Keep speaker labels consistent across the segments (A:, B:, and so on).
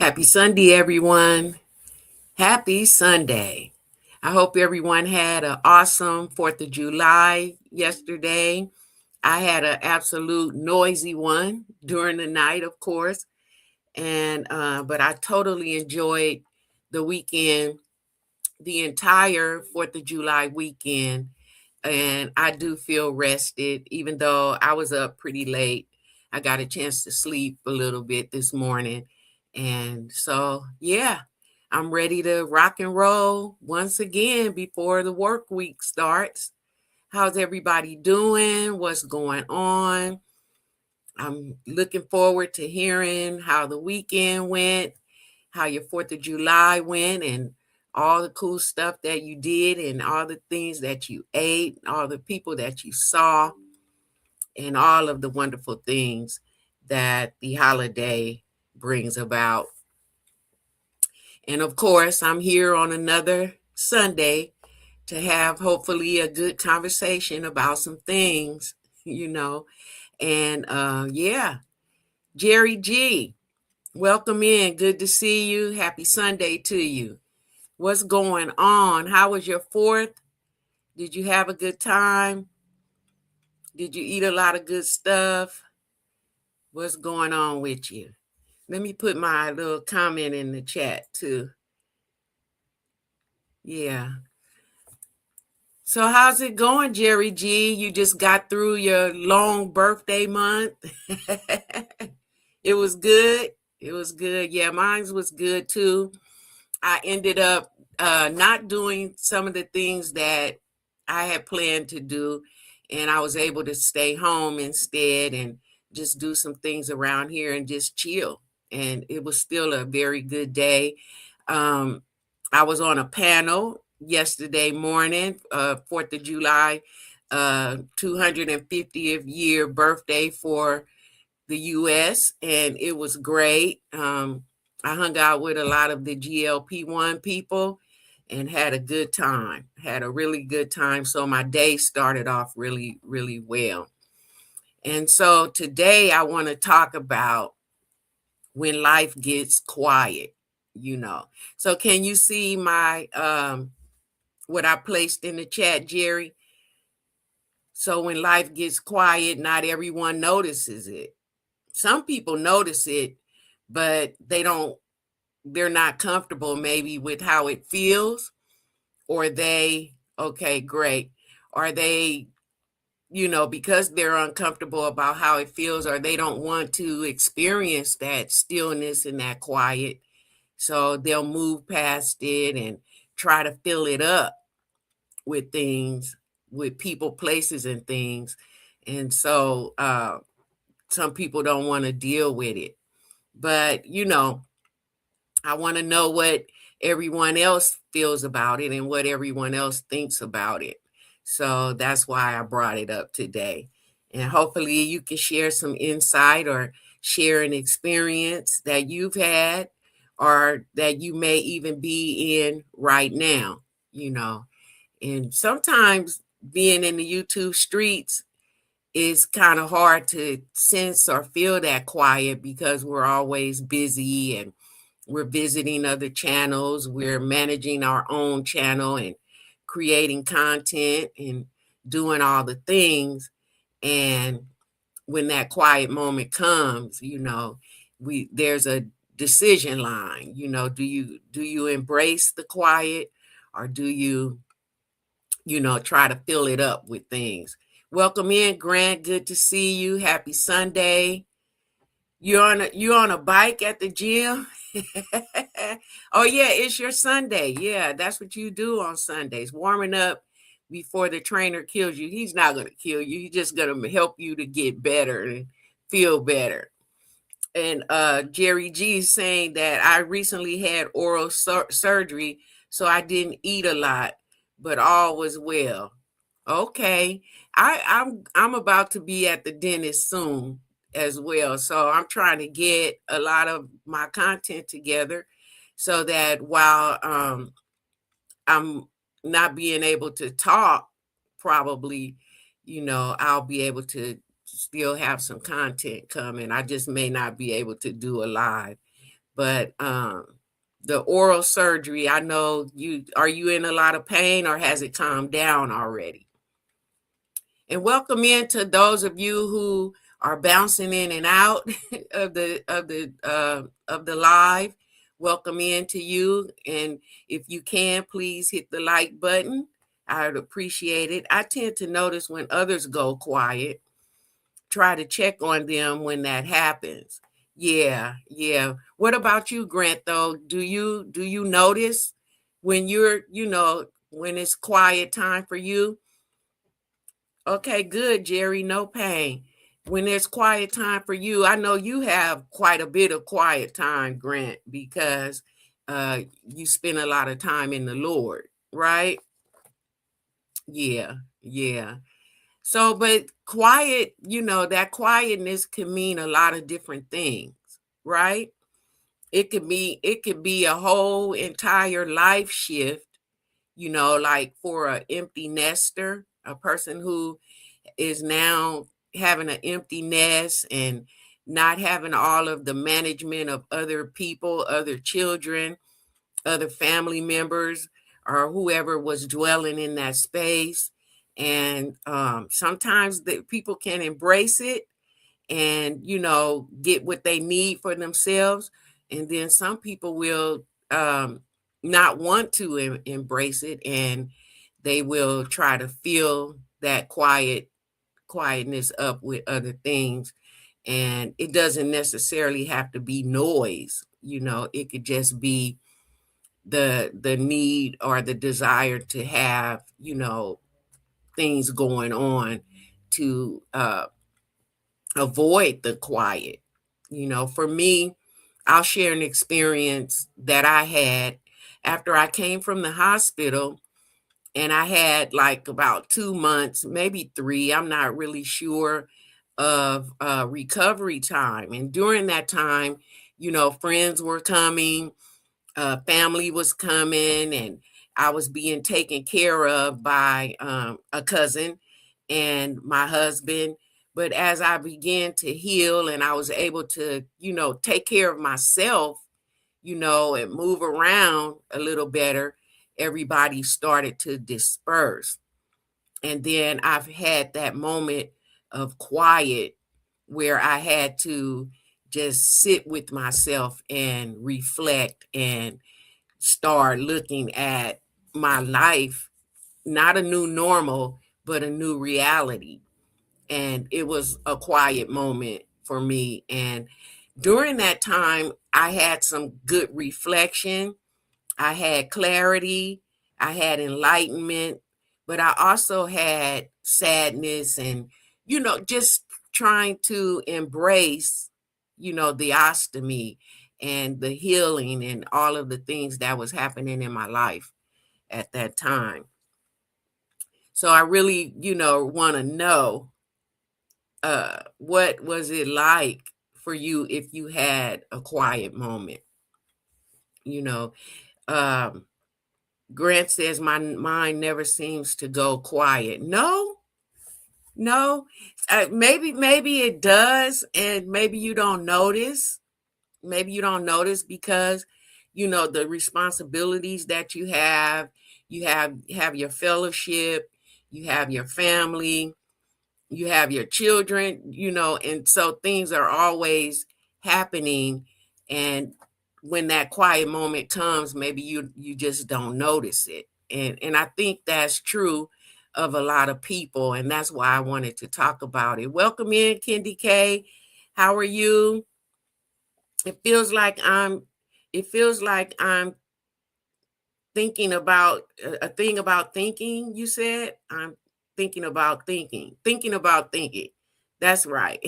A: Happy Sunday, everyone. Happy Sunday. I hope everyone had an awesome 4th of July yesterday. I had an absolute noisy one during the night, of course, and but I totally enjoyed the weekend, the entire 4th of July weekend, and I do feel rested, even though I was up pretty late. I got a chance to sleep a little bit this morning. And so, yeah, I'm ready to rock and roll once again before the work week starts. How's everybody doing? What's going on? I'm looking forward to hearing how the weekend went, how your 4th of July went, and all the cool stuff that you did, and all the things that you ate, all the people that you saw, and all of the wonderful things that the holiday brings about. And of course, I'm here on another Sunday to have hopefully a good conversation about some things, you know. And yeah, Jerry G, welcome in. Good to see you. Happy Sunday to you. What's going on? How was your 4th? Did you have a good time? Did you eat a lot of good stuff? What's going on with you? Let me put my little comment in the chat too. Yeah. So how's it going, Jerry G? You just got through your long birthday month. It was good. It was good. Yeah, mine was good too. I ended up not doing some of the things that I had planned to do, and I was able to stay home instead and just do some things around here and just chill. And it was still a very good day. Um, I was on a panel yesterday morning, 4th of July, 250th year birthday for the U.S., and it was great. I hung out with a lot of the GLP-1 people and had a good time, had a really good time. So my day started off really, really well. And so today I want to talk about when life gets quiet. So can you see my what I placed in the chat, Jerry? So when life gets quiet, not everyone notices it. Some people notice it, but they're not comfortable maybe with how it feels, or okay, great. Are they, because they're uncomfortable about how it feels, or they don't want to experience that stillness and that quiet. So they'll move past it and try to fill it up with things, with people, places, and things. And so some people don't want to deal with it. But, I want to know what everyone else feels about it and what everyone else thinks about it. So that's why I brought it up today. And hopefully you can share some insight or share an experience that you've had or that you may even be in right now. And sometimes being in the YouTube streets is kind of hard to sense or feel that quiet because we're always busy and we're visiting other channels. We're managing our own channel and creating content and doing all the things. And when that quiet moment comes, there's a decision line. Do you embrace the quiet, or do you try to fill it up with things? Welcome in, Grant. Good to see you. Happy Sunday. You on a bike at the gym? Oh yeah, it's your Sunday. Yeah, that's what you do on Sundays. Warming up before the trainer kills you. He's not going to kill you. He's just going to help you to get better and feel better. And Jerry G is saying that I recently had oral surgery, so I didn't eat a lot, but all was well. Okay. I'm about to be at the dentist soon as well. So I'm trying to get a lot of my content together so that while I'm not being able to talk, probably, I'll be able to still have some content coming. I just may not be able to do a live. But the oral surgery, I know are you in a lot of pain or has it calmed down already? And welcome in to those of you who are bouncing in and out of the live. Welcome in to you, and if you can, please hit the like button. I would appreciate it. I tend to notice when others go quiet. Try to check on them when that happens. Yeah, yeah. What about you, Grant, though? Do you notice when when it's quiet time for you? Okay, good, Jerry. No pain. When there's quiet time for you, I know you have quite a bit of quiet time, Grant, because you spend a lot of time in the Lord, right? Yeah, yeah. So, but quiet, that quietness can mean a lot of different things, right? It could be a whole entire life shift, like for an empty nester, a person who is now having an empty nest and not having all of the management of other people, other children, other family members, or whoever was dwelling in that space. And sometimes people can embrace it and, get what they need for themselves. And then some people will not want to embrace it, and they will try to fill that quietness up with other things. And it doesn't necessarily have to be noise. It could just be the need or the desire to have things going on to avoid the quiet. For me, I'll share an experience that I had after I came from the hospital. And I had like about 2 months, maybe 3, I'm not really sure, of recovery time. And during that time, friends were coming, family was coming, and I was being taken care of by a cousin and my husband. But as I began to heal and I was able to, take care of myself, and move around a little better, everybody started to disperse. And then I've had that moment of quiet where I had to just sit with myself and reflect and start looking at my life, not a new normal, but a new reality. And it was a quiet moment for me. And during that time, I had some good reflection. I had clarity. I had enlightenment, but I also had sadness and, just trying to embrace, the ostomy and the healing and all of the things that was happening in my life at that time. So I really, want to know what was it like for you if you had a quiet moment? You know, um, Grant says my mind never seems to go quiet. No, no. Maybe it does, and maybe you don't notice. Maybe you don't notice because the responsibilities that you have your fellowship, you have your family, you have your children, and so things are always happening. And when that quiet moment comes, maybe you just don't notice it. And I think that's true of a lot of people, and that's why I wanted to talk about it. Welcome in, Kendi K. How are you? It feels like I'm thinking about a thing about thinking. You said I'm thinking about thinking. That's right.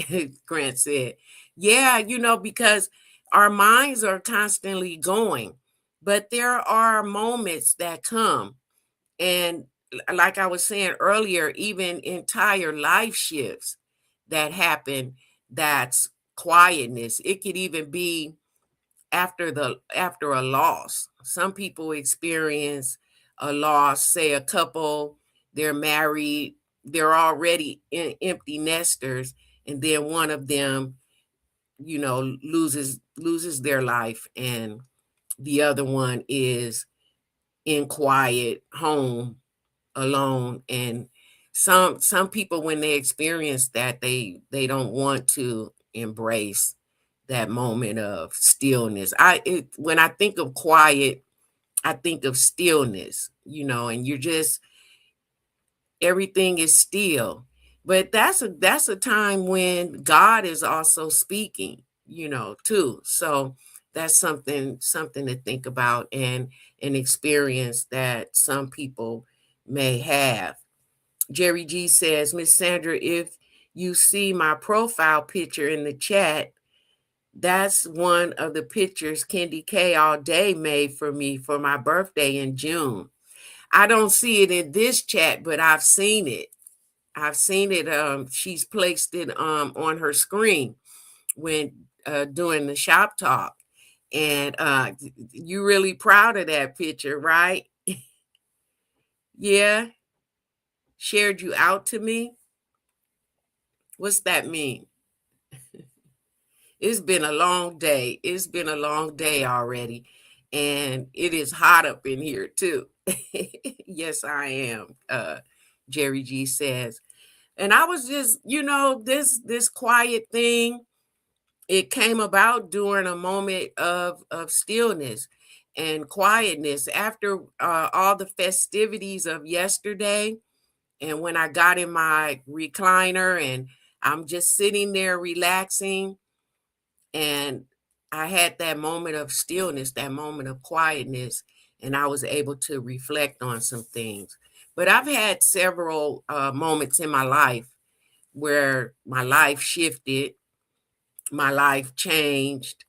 A: Grant said, yeah, because our minds are constantly going, but there are moments that come. And like I was saying earlier, even entire life shifts that happen, that's quietness. It could even be after a loss. Some people experience a loss, say a couple, they're married, they're already empty nesters, and then one of them loses their life, and the other one is in quiet home alone. And some people, when they experience that, they don't want to embrace that moment of stillness. When I think of quiet, I think of stillness, and you're just, everything is still. But that's a time when God is also speaking, too. So that's something to think about, and an experience that some people may have. Jerry G says, Miss Sandra, if you see my profile picture in the chat, that's one of the pictures Candy K all day made for me for my birthday in June. I don't see it in this chat, but I've seen it. I've seen it. She's placed it on her screen when doing the shop talk. And you really proud of that picture, right? Yeah. Shared you out to me. What's that mean? It's been a long day. It's been a long day already. And it is hot up in here too. Yes, I am. Jerry G says. And I was just, this quiet thing, it came about during a moment of stillness and quietness after all the festivities of yesterday. And when I got in my recliner and I'm just sitting there relaxing, and I had that moment of stillness, that moment of quietness, and I was able to reflect on some things. But I've had several moments in my life where my life shifted, my life changed.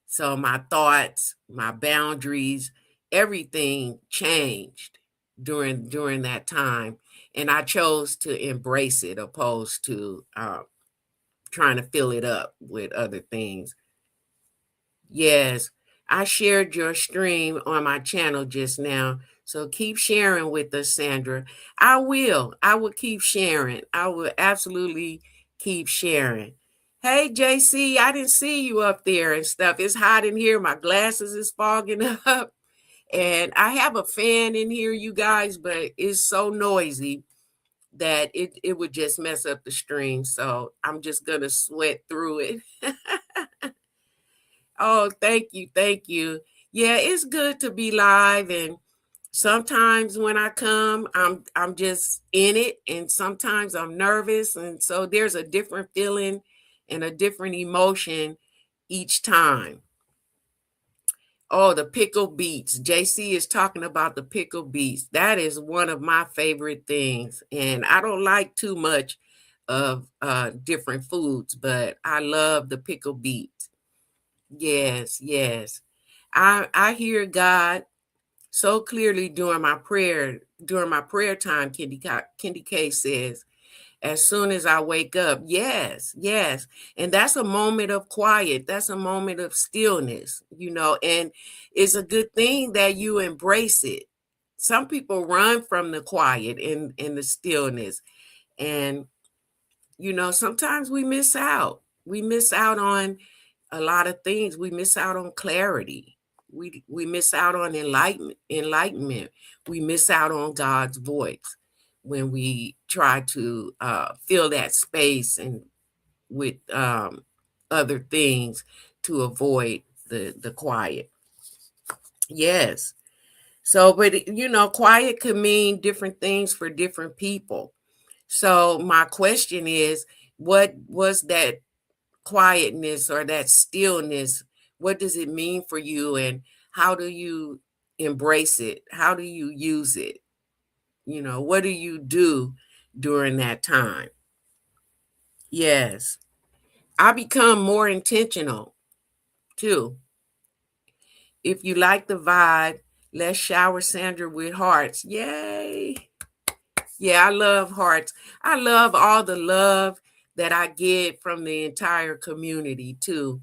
A: So my thoughts, my boundaries, everything changed during that time. And I chose to embrace it opposed to trying to fill it up with other things. Yes, I shared your stream on my channel just now. So keep sharing with us, Sandra. I will. I will keep sharing. I will absolutely keep sharing. Hey, JC, I didn't see you up there and stuff. It's hot in here. My glasses is fogging up. And I have a fan in here, you guys, but it's so noisy that it would just mess up the stream. So I'm just going to sweat through it. Oh, thank you. Thank you. Yeah, it's good to be live, and sometimes when I come, I'm just in it, and sometimes I'm nervous, and so there's a different feeling and a different emotion each time. Oh, the pickle beets. JC is talking about the pickle beets. That is one of my favorite things, and I don't like too much of different foods, but I love the pickle beets. Yes, yes. I hear God so clearly during my prayer time. Kendi K says, as soon as I wake up. Yes, yes. And that's a moment of quiet. That's a moment of stillness, and it's a good thing that you embrace it. Some people run from the quiet and the stillness. And sometimes we miss out. We miss out on a lot of things. We miss out on clarity. We miss out on enlightenment. We miss out on God's voice when we try to fill that space and with other things to avoid the quiet. Yes. So, but quiet could mean different things for different people. So my question is, what was that quietness or that stillness? What does it mean for you, and how do you embrace it? How do you use it? What do you do during that time? Yes. I become more intentional too. If you like the vibe, let's shower Sandra with hearts. Yay. Yeah, I love hearts. I love all the love that I get from the entire community too.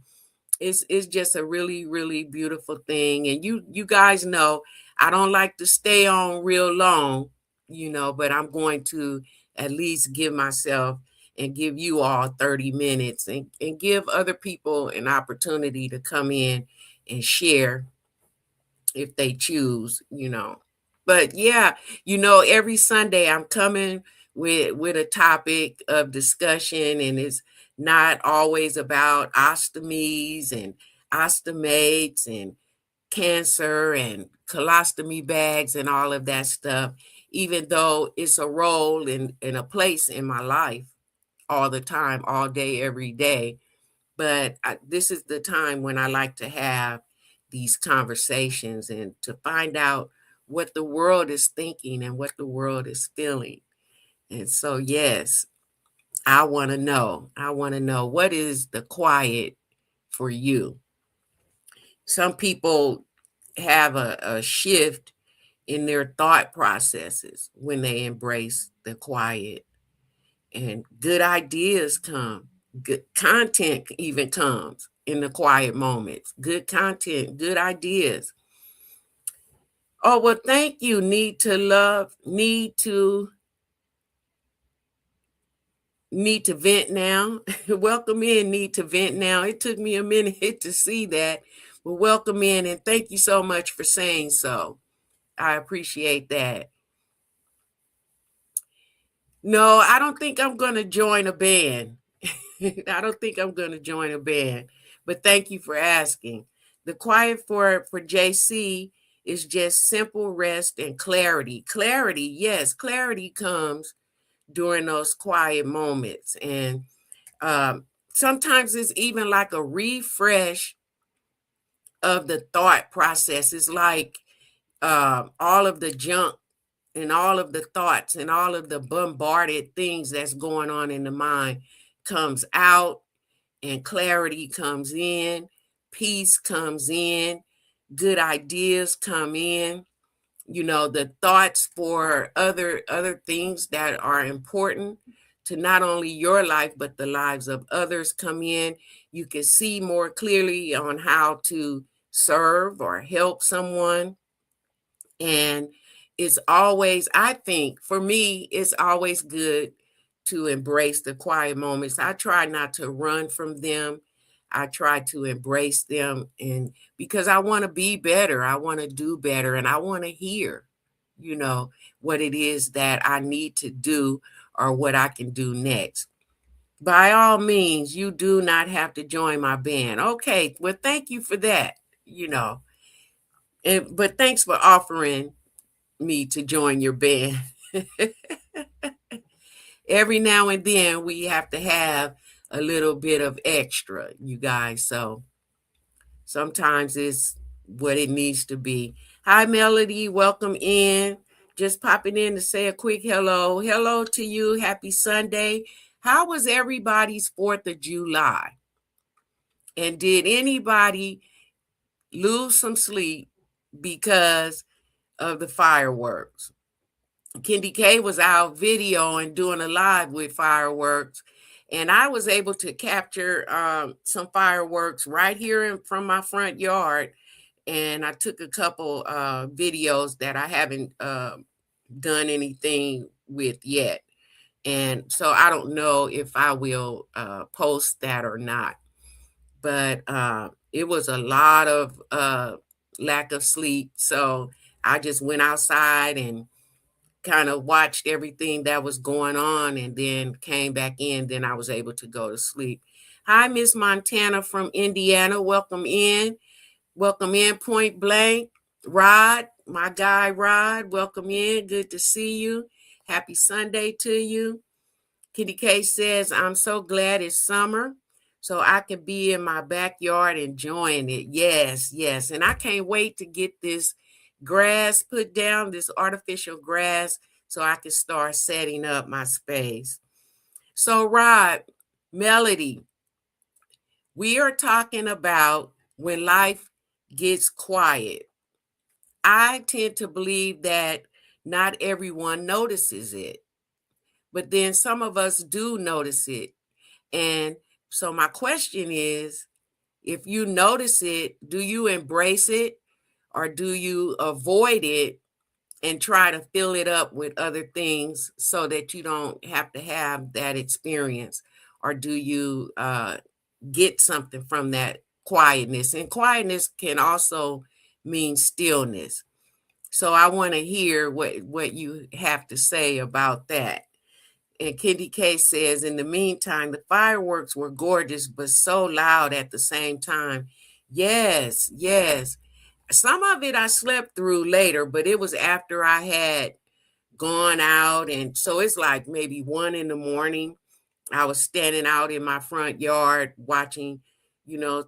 A: It's just a really, really beautiful thing. And you guys know I don't like to stay on real long, but I'm going to at least give myself and give you all 30 minutes and give other people an opportunity to come in and share if they choose. But yeah, every Sunday I'm coming with a topic of discussion, and it's not always about ostomies and ostomates and cancer and colostomy bags and all of that stuff, even though it's a role and a place in my life all the time, all day, every day. But this is the time when I like to have these conversations and to find out what the world is thinking and what the world is feeling. And so, yes, I want to know. I want to know, what is the quiet for you? Some people have a shift in their thought processes when they embrace the quiet, and good ideas come. Good content even comes in the quiet moments. Good content, good ideas. Oh, well, thank you. Need to vent now. Welcome in, need to vent now. It took me a minute to see that. Well, welcome in, and thank you so much for saying so. I appreciate that. No, I don't think I'm going to join a band. I don't think I'm going to join a band, but thank you for asking. The quiet for JC is just simple rest and clarity. Clarity, yes, clarity comes during those quiet moments. And sometimes it's even like a refresh of the thought process. It's like all of the junk and all of the thoughts and all of the bombarded things that's going on in the mind comes out, and clarity comes in, peace comes in, good ideas come in. The thoughts for other things that are important to not only your life but the lives of others come in. You can see more clearly on how to serve or help someone. And it's always, I think, for me, it's always good to embrace the quiet moments. I try not to run from them. I try to embrace them, and because I want to be better, I want to do better, and I want to hear, what it is that I need to do or what I can do next. By all means, you do not have to join my band. Okay, well, thank you for that, you know. But thanks for offering me to join your band. Every now and then we have to have a little bit of extra, you guys. So sometimes it's what it needs to be. Hi, Melody. Welcome in. Just popping in to say a quick hello. Hello to you. Happy Sunday. How was everybody's 4th of July? And did anybody lose some sleep because of the fireworks? Kendi K was out video and doing a live with fireworks, and I was able to capture some fireworks right here from my front yard. And I took a couple videos that I haven't done anything with yet, and so I don't know if I will post that or not. But it was a lot of lack of sleep, so I just went outside and kind of watched everything that was going on and then came back in. Then I was able to go to sleep. Hi, Miss Montana from Indiana. Welcome in. Welcome in, Point Blank. Rod, my guy Rod, welcome in. Good to see you. Happy Sunday to you. Kitty K says, I'm so glad it's summer so I can be in my backyard enjoying it. Yes, yes. And I can't wait to get this grass put down, this artificial grass, so I can start setting up my space. So, Rod, Melody, we are talking about when life gets quiet. I tend to believe that not everyone notices it, but then some of us do notice it. And so my question is, if you notice it, do you embrace it or do you avoid it and try to fill it up with other things so that you don't have to have that experience? Or do you get something from that quietness? And quietness can also mean stillness. So I want to hear what you have to say about that. And Kitty K says, in the meantime, the fireworks were gorgeous, but so loud at the same time. Yes, yes. Some of it I slept through later, but it was after I had gone out. And so it's like maybe 1 in the morning. I was standing out in my front yard watching,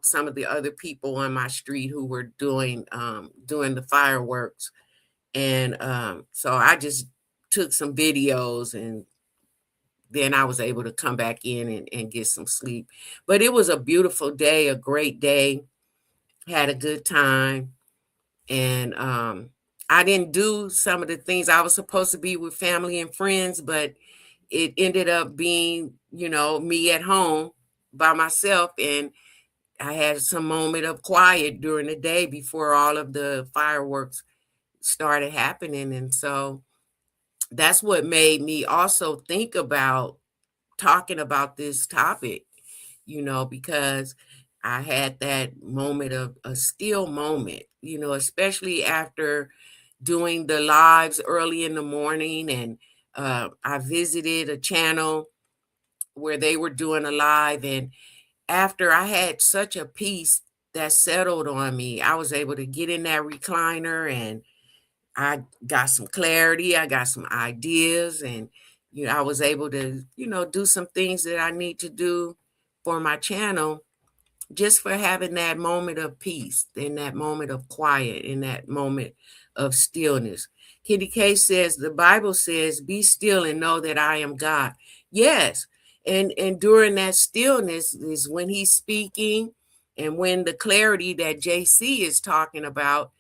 A: some of the other people on my street who were doing the fireworks. And so I just took some videos, and then I was able to come back in and get some sleep. But it was a beautiful day, a great day. Had a good time. And I didn't do some of the things I was supposed to be with family and friends, but it ended up being, me at home by myself. And I had some moment of quiet during the day before all of the fireworks started happening. And so that's what made me also think about talking about this topic, because I had that moment of a still moment, especially after doing the lives early in the morning. And I visited a channel where they were doing a live. And after I had such a peace that settled on me, I was able to get in that recliner, and I got some clarity. I got some ideas, and I was able to, do some things that I need to do for my channel, just for having that moment of peace, in that moment of quiet, in that moment of stillness. Kitty K says, the Bible says, be still and know that I am God. Yes. And during that stillness is when he's speaking, and when the clarity that JC is talking about,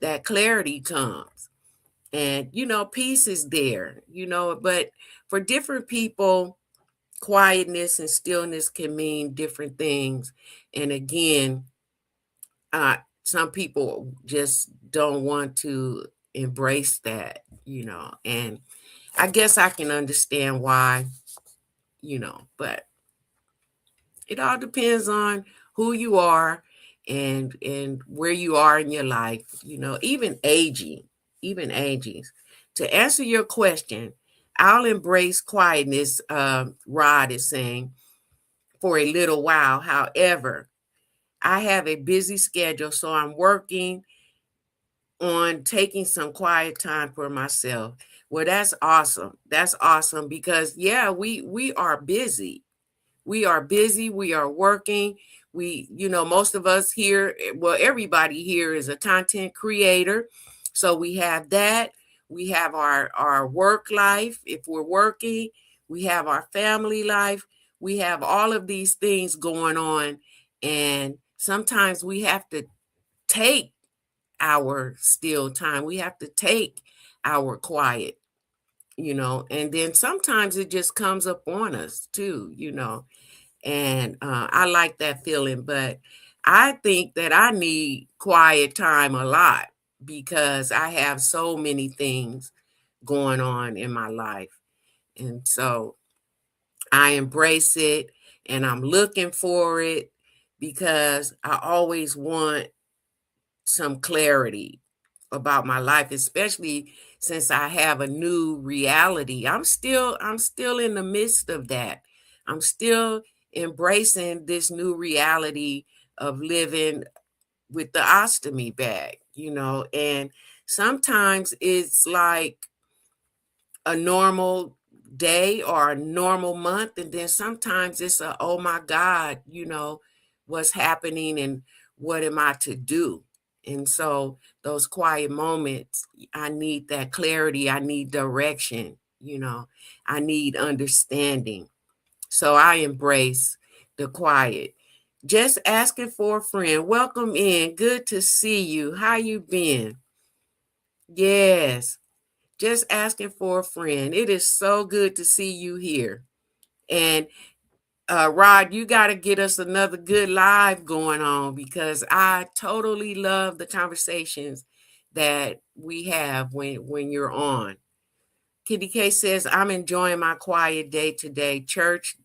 A: that clarity comes. And, peace is there, but for different people, quietness and stillness can mean different things. And again, some people just don't want to embrace that, and I guess I can understand why, but it all depends on who you are and where you are in your life, even aging. To answer your question, I'll embrace quietness, Rod is saying, for a little while. However, I have a busy schedule, so I'm working on taking some quiet time for myself. Well, that's awesome. That's awesome because yeah, we are busy. We are busy, we are working. Most of us here, well, everybody here is a content creator. So we have that. We have our work life if we're working. We have our family life. We have all of these things going on. And sometimes we have to take our still time. We have to take our quiet, and then sometimes it just comes up on us too. And I like that feeling, but I think that I need quiet time a lot because I have so many things going on in my life. And so I embrace it, and I'm looking for it because I always want some clarity about my life, especially since I have a new reality. I'm still in the midst of that. I'm still embracing this new reality of living with the ostomy bag, and sometimes it's like a normal day or a normal month, and then sometimes it's a, oh my God, what's happening and what am I to do? And so those quiet moments, I need that clarity, I need direction, I need understanding. So I embrace the quiet. Just asking for a friend. Welcome in. Good to see you. How you been? Yes. Just asking for a friend. It is so good to see you here. And Rod, you got to get us another good live going on because I totally love the conversations that we have when you're on. Kitty K says, I'm enjoying my quiet day today. Church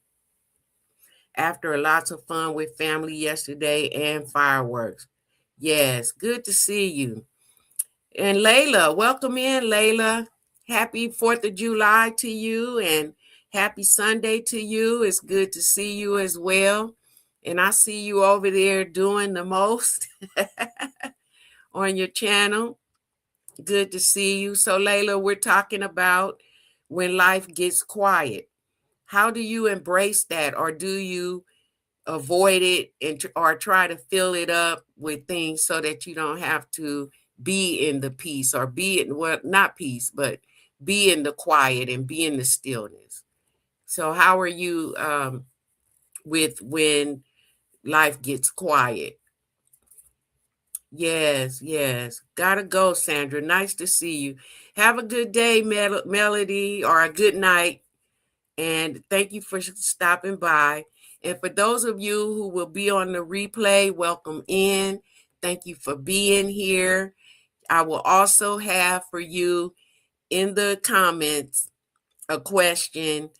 A: after lots of fun with family yesterday and fireworks. Yes, good to see you. And Layla, welcome in, Layla. Happy 4th of July to you and happy Sunday to you. It's good to see you as well. And I see you over there doing the most on your channel. Good to see you. So, Layla, we're talking about when life gets quiet. How do you embrace that, or do you avoid it or try to fill it up with things so that you don't have to be in the peace or be in, well, not peace, but be in the quiet and be in the stillness? So how are you with when life gets quiet? Yes. Gotta go, Sandra. Nice to see you. Have a good day, Melody, or a good night. And thank you for stopping by. And for those of you who will be on the replay, welcome in. Thank you for being here. I will also have for you in the comments a question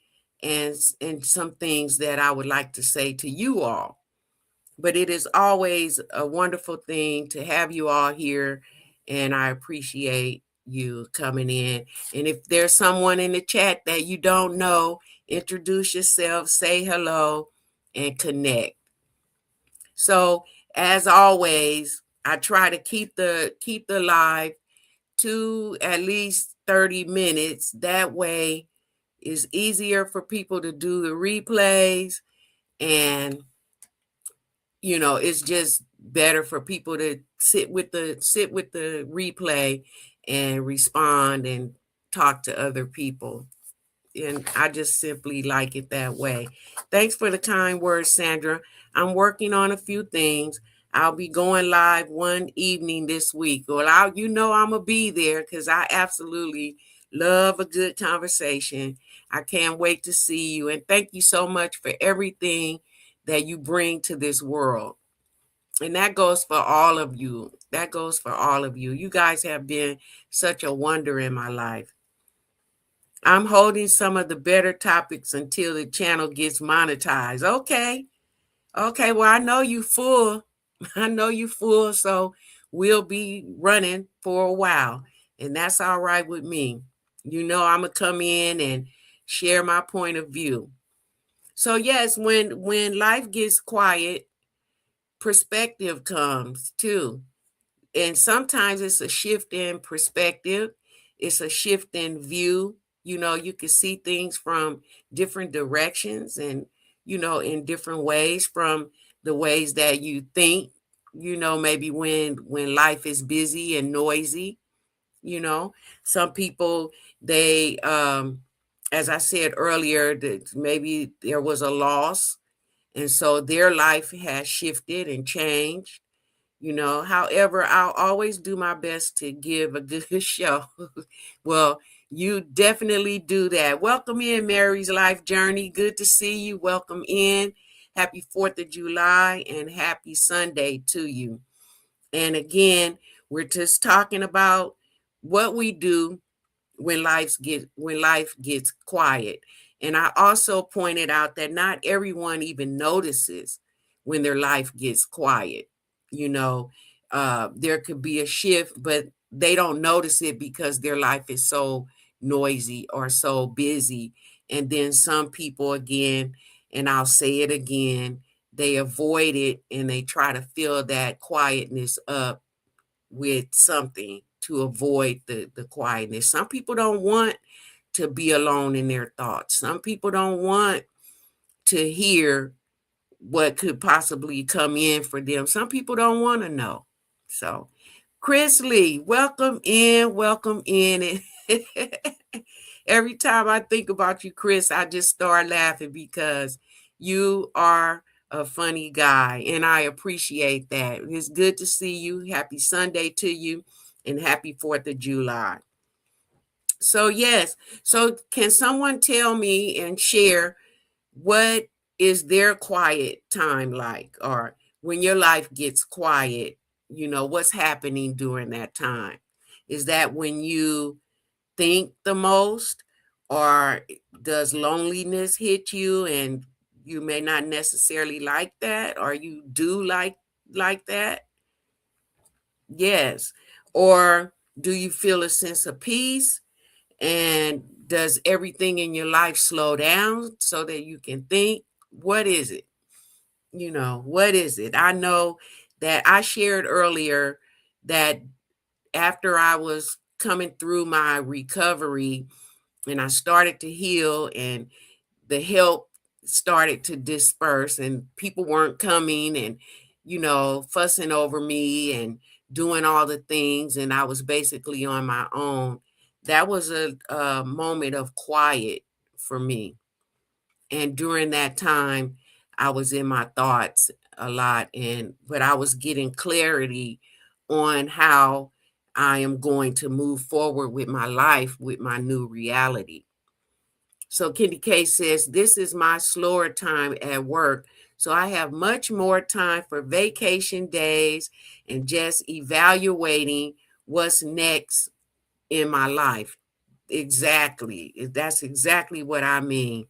A: and some things that I would like to say to you all. But it is always a wonderful thing to have you all here, and I appreciate you coming in. And if there's someone in the chat that you don't know, introduce yourself, say hello, and connect. So as always, I try to keep the live to at least 30 minutes. That way it's easier for people to do the replays, and it's just better for people to sit with the replay and respond and talk to other people. And I just simply like it that way. Thanks for the kind words, Sandra. I'm working on a few things. I'll be going live one evening this week. Well, I'm gonna be there because I absolutely love a good conversation. I can't wait to see you. And thank you so much for everything that you bring to this world. And that goes for all of you. That goes for all of you. You guys have been such a wonder in my life. I'm holding some of the better topics until the channel gets monetized. Okay. Well, I know you full. I know you full. So we'll be running for a while. And that's all right with me. I'm going to come in and share my point of view. So yes, when life gets quiet, perspective comes too. And sometimes it's a shift in perspective. It's a shift in view. You can see things from different directions and, in different ways from the ways that you think, maybe when life is busy and noisy, some people, they, as I said earlier, that maybe there was a loss. And so their life has shifted and changed. However, I'll always do my best to give a good show. Well, you definitely do that. Welcome in, Mary's Life Journey. Good to see you. Welcome in. Happy 4th of July and happy Sunday to you. And again, we're just talking about what we do when life gets quiet. And I also pointed out that not everyone even notices when their life gets quiet. There could be a shift, but they don't notice it because their life is so noisy or so busy. And then some people, again, and I'll say it again, they avoid it and they try to fill that quietness up with something to avoid the quietness. Some people don't want to be alone in their thoughts. Some people don't want to hear what could possibly come in for them. Some people don't want to know. So, Chris Lee, welcome in, welcome in. Every time I think about you, Chris, I just start laughing because you are a funny guy, and I appreciate that. It's good to see you. Happy Sunday to you, and happy 4th of July. So, yes. So, can someone tell me and share what is their quiet time like, or when your life gets quiet, what's happening during that time? Is that when you think the most, or does loneliness hit you and you may not necessarily like that, or you do like that? Yes. Or do you feel a sense of peace, and does everything in your life slow down so that you can think? What is it? What is it? I know that I shared earlier that after I was coming through my recovery and I started to heal, and the help started to disperse and people weren't coming and fussing over me and doing all the things, and I was basically on my own. That was a moment of quiet for me. And during that time, I was in my thoughts a lot, but I was getting clarity on how I am going to move forward with my life with my new reality. So Kendy K says, this is my slower time at work. So I have much more time for vacation days and just evaluating what's next in my life. Exactly. That's exactly what I mean.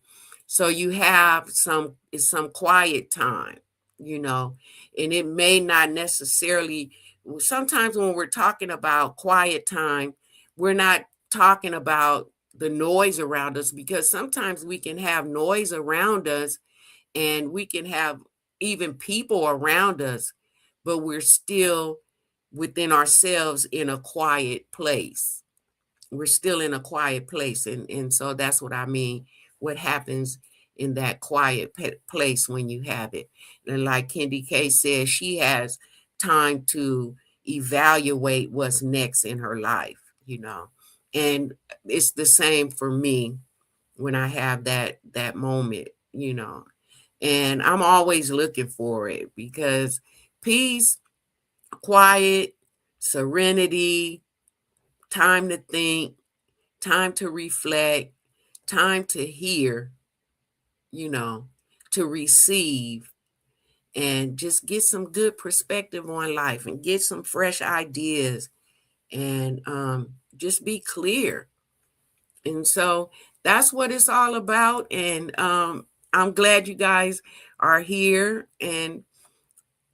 A: So you have some quiet time, you know, and it may not necessarily, sometimes when we're talking about quiet time, we're not talking about the noise around us, because sometimes we can have noise around us and we can have even people around us, but we're still within ourselves in a quiet place. We're still in a quiet place. And so that's what I mean. What happens in that quiet place when you have it? And like Kendi K says, she has time to evaluate what's next in her life. And it's the same for me when I have that moment. And I'm always looking for it, because peace, quiet, serenity, time to think, time to reflect, time to hear, you know, to receive, and just get some good perspective on life and get some fresh ideas, and just be clear. And so that's what it's all about. And I'm glad you guys are here. And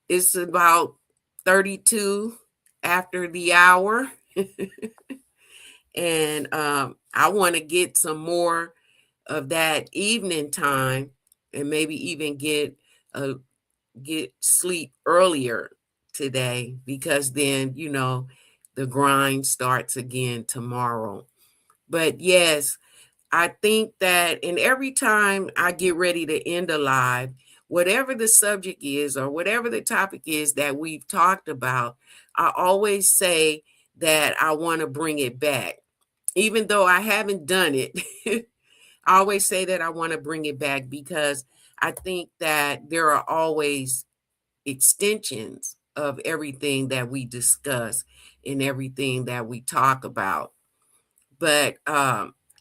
A: it's about 32 after the hour. And I want to get some more of that evening time, and maybe even get sleep earlier today, because then the grind starts again tomorrow. But yes, I think that, and every time I get ready to end a live, whatever the subject is or whatever the topic is that we've talked about, I always say that I want to bring it back. Even though I haven't done it, I always say that I want to bring it back, because I think that there are always extensions of everything that we discuss and everything that we talk about. But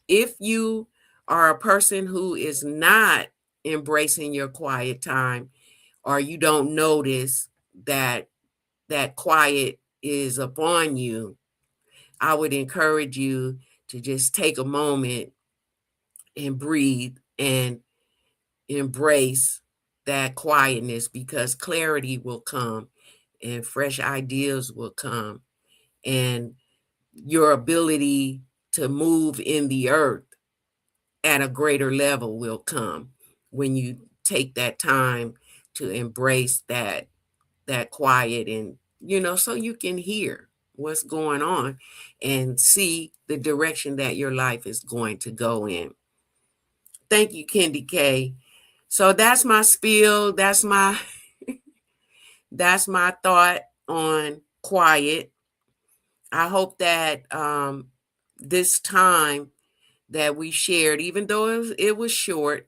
A: if you are a person who is not embracing your quiet time, or you don't notice that quiet is upon you, I would encourage you to just take a moment and breathe and embrace that quietness, because clarity will come and fresh ideas will come, and your ability to move in the earth at a greater level will come when you take that time to embrace that quiet, and so you can hear what's going on and see the direction that your life is going to go in. Thank you, Kendi K. So that's my spiel. That's my thought on quiet. I hope that this time that we shared, even though it was short,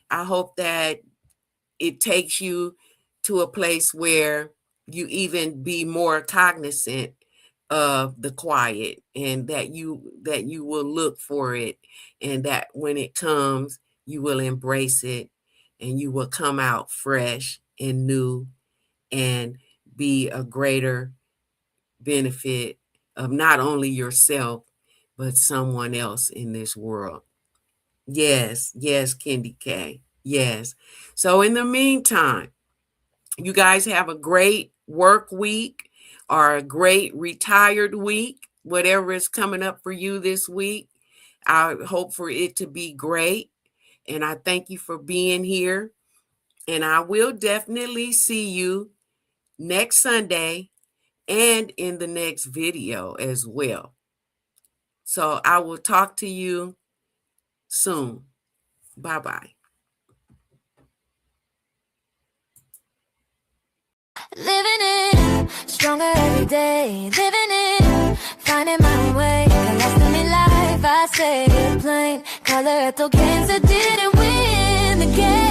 A: I hope that it takes you to a place where you even be more cognizant of the quiet, and that you will look for it, and that when it comes, you will embrace it, and you will come out fresh and new, and be a greater benefit of not only yourself, but someone else in this world. Yes, yes, Kendi K. Yes. So in the meantime, you guys have a great work week or a great retired week, whatever is coming up for you this week. I hope for it to be great. And I thank you for being here. And I will definitely see you next Sunday and in the next video as well. So I will talk to you soon. Bye-bye.
B: Living it, stronger every day. Living it, finding my way. Lasting in life, I say it plain. Color at the games that didn't win the game.